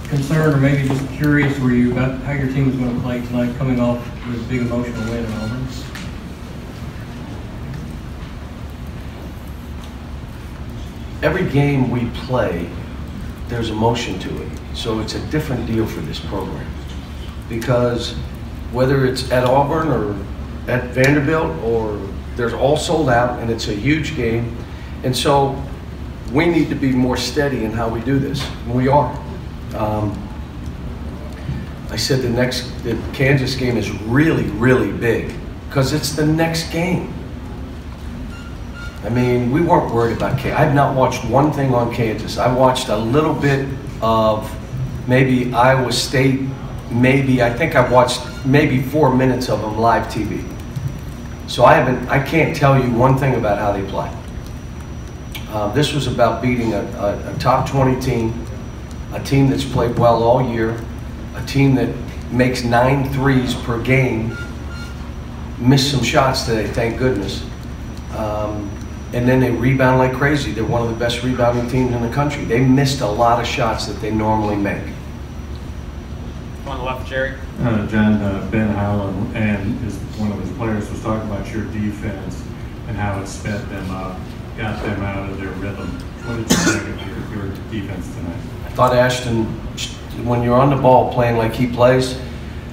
concerned or maybe just curious were you about how your team was going to play tonight, coming off with a big emotional win in Auburn? Every game we play, there's emotion to it. So it's a different deal for this program. Because whether it's at Auburn or at Vanderbilt, or there's all sold out and it's a huge game. And so we need to be more steady in how we do this. And we are. I said the Kansas game is really, really big because it's the next game. I mean, we weren't worried about Kansas. I've not watched one thing on Kansas. I watched a little bit of maybe Iowa State, I think I've watched maybe 4 minutes of them live TV. So I can't tell you one thing about how they play. This was about beating a top 20 team, a team that's played well all year, a team that makes 9 threes per game, missed some shots today, thank goodness. And then they rebound like crazy. They're one of the best rebounding teams in the country. They missed a lot of shots that they normally make. On the left, Jerry. John, Ben Howland and one of his players was talking about your defense and how it sped them up, got them out of their rhythm. What did you think of your defense tonight? I thought Ashton, when you're on the ball playing like he plays,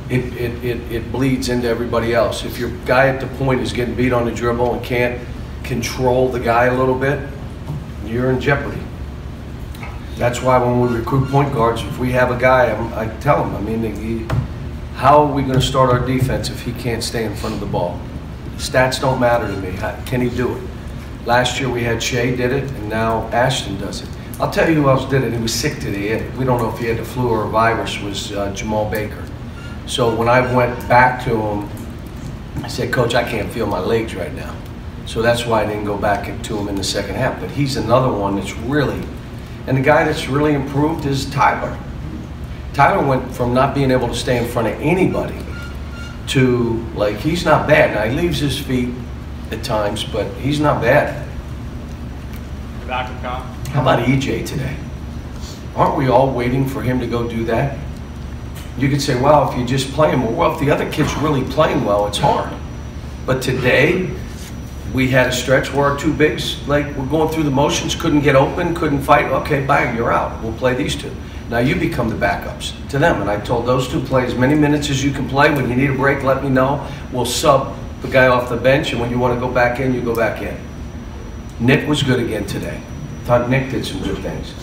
it bleeds into everybody else. If your guy at the point is getting beat on the dribble and can't control the guy a little bit, you're in jeopardy. That's why when we recruit point guards, if we have a guy, I tell him, I mean, how are we going to start our defense if he can't stay in front of the ball? Stats don't matter to me. Can he do it? Last year we had Shea did it, and now Ashton does it. I'll tell you who else did it. He was sick today. We don't know if he had the flu or a virus, was Jamal Baker. So when I went back to him, I said, Coach, I can't feel my legs right now. So that's why I didn't go back to him in the second half. But he's another one that's really, and the guy that's really improved is Tyler. Tyler went from not being able to stay in front of anybody to, like, he's not bad. Now, he leaves his feet at times, but he's not bad. How about EJ today? Aren't we all waiting for him to go do that? You could say, well, if you just play him, well, if the other kid's really playing well, it's hard. But today, we had a stretch where our two bigs, like, we're going through the motions, couldn't get open, couldn't fight. Okay, bye, you're out. We'll play these two. Now you become the backups to them. And I told those two, play as many minutes as you can play. When you need a break, let me know. We'll sub the guy off the bench, and when you want to go back in, you go back in. Nick was good again today. Thought Nick did some good things.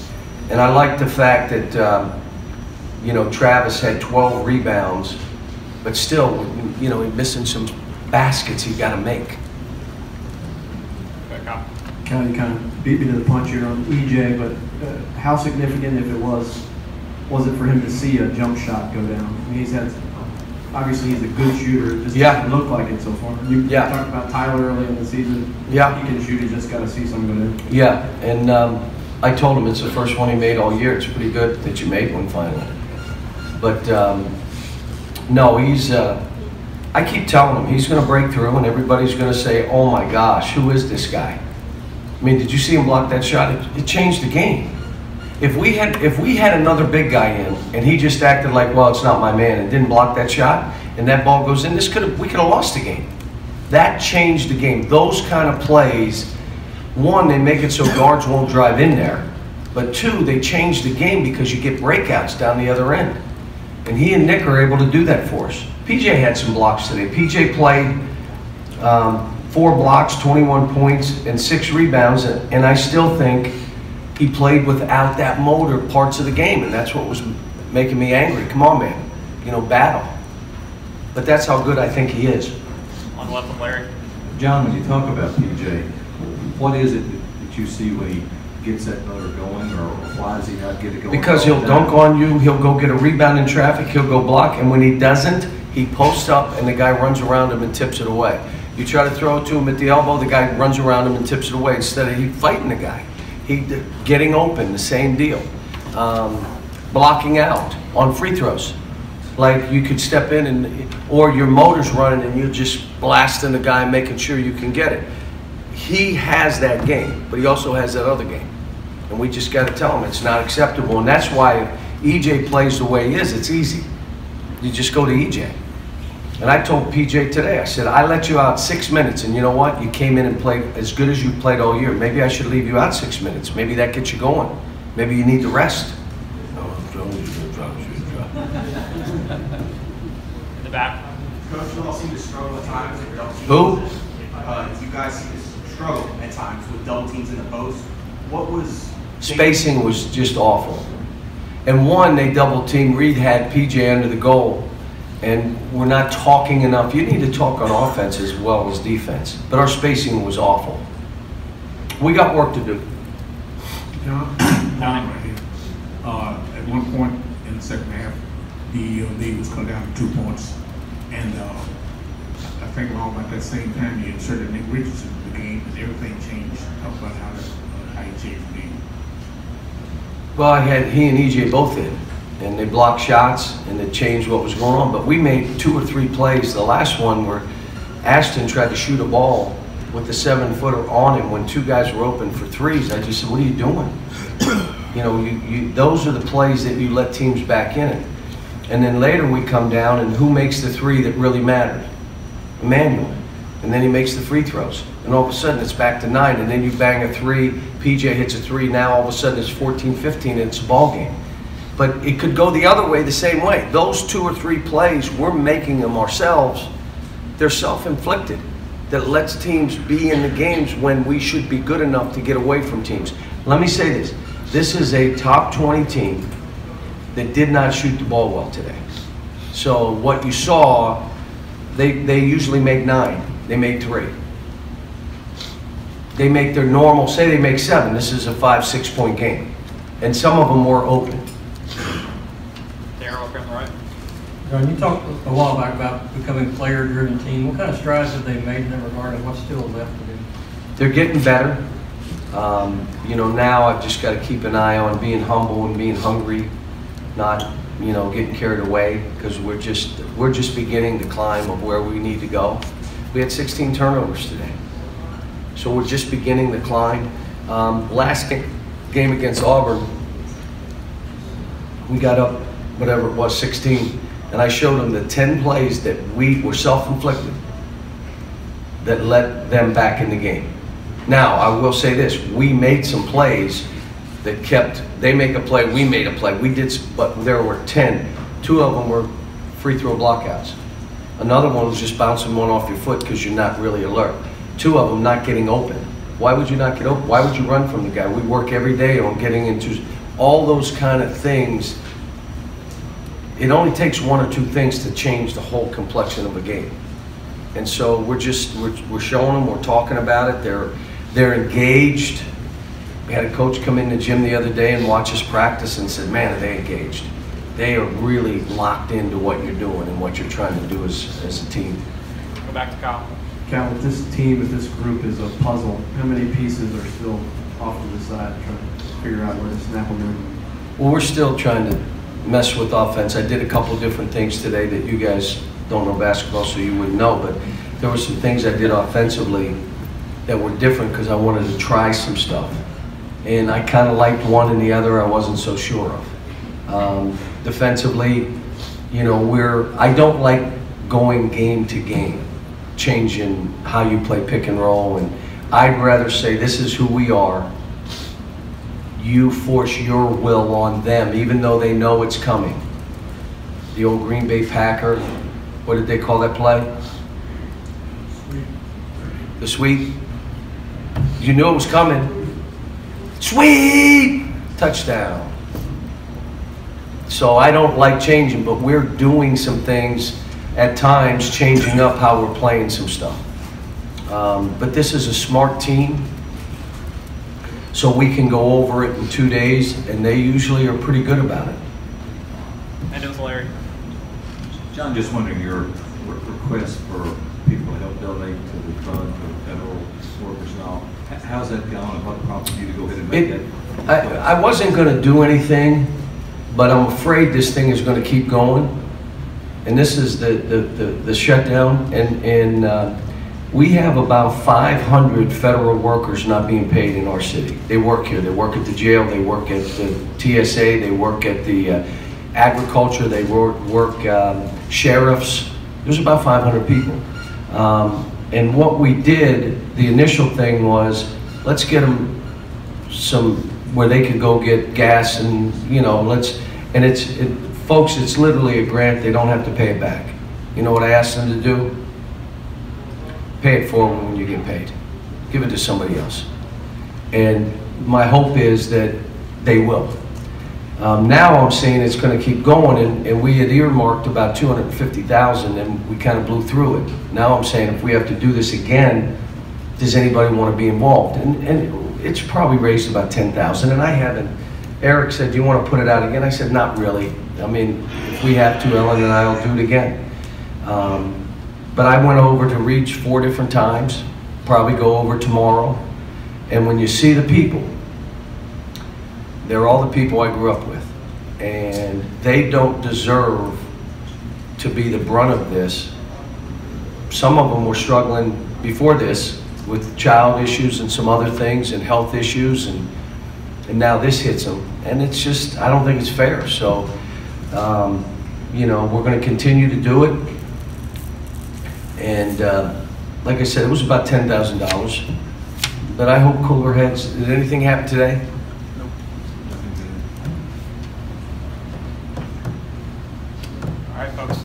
And I like the fact that, you know, Travis had 12 rebounds, but still, you know, he's missing some baskets he got to make. You kind of beat me to the punch here on EJ, but how significant, if it was it for him to see a jump shot go down? I mean, obviously he's a good shooter. It just doesn't look like it so far. You talked about Tyler early in the season. Yeah. He can shoot, he just got to see something go down. Yeah, and I told him it's the first one he made all year. It's pretty good that you made one finally. But no, I keep telling him he's going to break through and everybody's going to say, oh my gosh, who is this guy? I mean, did you see him block that shot? It changed the game. If we had another big guy in and he just acted like, well, it's not my man, and didn't block that shot, and that ball goes in, we could have lost the game. That changed the game. Those kind of plays, one, they make it so guards won't drive in there, but two, they change the game because you get breakouts down the other end. And he and Nick are able to do that for us. PJ had some blocks today. PJ played 4 blocks, 21 points, and 6 rebounds, and I still think he played without that motor parts of the game, and that's what was making me angry. Come on, man, you know, battle. But that's how good I think he is. On the left of Larry. John, when you talk about PJ, what is it that you see when he gets that motor going, or why does he not get it going? Because he'll dunk on you, he'll go get a rebound in traffic, he'll go block, and when he doesn't, he posts up and the guy runs around him and tips it away. You try to throw it to him at the elbow, the guy runs around him and tips it away instead of he fighting the guy. He getting open, the same deal. Blocking out on free throws. Like you could step in and, or your motor's running and you're just blasting the guy, making sure you can get it. He has that game, but he also has that other game. And we just got to tell him it's not acceptable. And that's why EJ plays the way he is, it's easy. You just go to EJ. And I told PJ today, I said, I let you out 6 minutes, and you know what? You came in and played as good as you played all year. Maybe I should leave you out 6 minutes. Maybe that gets you going. Maybe you need to rest. In the back. Coach, you all seem to struggle at times with double teams. Who? You guys seem to struggle at times with double teams in the post. What was Spacing was just awful. And one, they double team. Reed had PJ under the goal. And we're not talking enough. You need to talk on offense as well as defense. But our spacing was awful. We got work to do. John, right here. At one point in the second half, the lead was cut down to 2 points. And I think along about that same time, you inserted Nick Richardson in the game, and everything changed. Talk about how you changed the game. Well, I had he and EJ both in. And they blocked shots, and it changed what was going on. But we made 2 or 3 plays. The last one where Ashton tried to shoot a ball with the 7-footer on him when 2 guys were open for threes. I just said, what are you doing? You know, those are the plays that you let teams back in it. And then later we come down, and who makes the 3 that really mattered? Emmanuel. And then he makes the free throws. And all of a sudden it's back to 9, and then you bang a 3, PJ hits a 3, now all of a sudden it's 14-15, and it's a ball game. But it could go the other way the same way. Those 2 or 3 plays, we're making them ourselves. They're self-inflicted. That lets teams be in the games when we should be good enough to get away from teams. Let me say this. This is a top 20 team that did not shoot the ball well today. So what you saw, they usually make 9. They made 3. They make their normal, say they make 7. This is a 5-6 point game. And some of them were open. John, you talked a while back about becoming a player-driven team. What kind of strides have they made in that regard, and what's still left to do? They're getting better. You know, now I've just got to keep an eye on being humble and being hungry, not, you know, getting carried away, because we're just beginning the climb of where we need to go. We had 16 turnovers today, so we're just beginning the climb. Last game against Auburn, we got up, whatever it was, 16. And I showed them the 10 plays that we were self-inflicted that let them back in the game. Now, I will say this, we made some plays that kept, they make a play, we made a play. We did, but there were 10. 2 of them were free throw blockouts. Another one was just bouncing one off your foot because you're not really alert. 2 of them not getting open. Why would you not get open? Why would you run from the guy? We work every day on getting into all those kind of things. It only takes 1 or 2 things to change the whole complexion of a game. And so we're showing them, we're talking about it, they're engaged. We had a coach come in the gym the other day and watch us practice and said, man, are they engaged? They are really locked into what you're doing and what you're trying to do as a team. Go back to Kyle. Cal, if this team, if this group is a puzzle, how many pieces are still off to the side trying to figure out where to snap them in? Well, we're still trying to mess with offense. I did a couple different things today that you guys don't know basketball, so you wouldn't know, but there were some things I did offensively that were different because I wanted to try some stuff. And I kind of liked one and the other I wasn't so sure of. Defensively, you know, I don't like going game to game, changing how you play pick and roll, and I'd rather say this is who we are. You force your will on them, even though they know it's coming. The old Green Bay Packer, what did they call that play? The sweep. You knew it was coming. Sweep! Touchdown. So I don't like changing, but we're doing some things at times, changing up how we're playing some stuff. But this is a smart team. So we can go over it in 2 days, and they usually are pretty good about it. And it was Larry. John, just wondering your request for people to help donate to the fund for federal workers and all. How's that gone, and what prompted you to go ahead and make that? I wasn't going to do anything, but I'm afraid this thing is going to keep going. And this is the shutdown, and We have about 500 federal workers not being paid in our city. They work here, they work at the jail, they work at the TSA, they work at the agriculture, they work sheriffs. There's about 500 people. And what we did, the initial thing was, let's get them some, where they could go get gas and, you know, folks, it's literally a grant, they don't have to pay it back. You know what I asked them to do? Pay it forward when you get paid. Give it to somebody else. And my hope is that they will. Now I'm saying it's going to keep going, and we had earmarked about $250,000 and we kind of blew through it. Now I'm saying if we have to do this again, does anybody want to be involved? And it's probably raised about $10,000, and I haven't. Eric said, do you want to put it out again? I said, not really. I mean, if we have to, Ellen and I will do it again. But I went over to Reach 4 different times, probably go over tomorrow. And when you see the people, they're all the people I grew up with. And they don't deserve to be the brunt of this. Some of them were struggling before this with child issues and some other things and health issues, and now this hits them. And it's just, I don't think it's fair. So, you know, we're going to continue to do it. And like I said, it was about $10,000. But I hope cooler heads. Did anything happen today?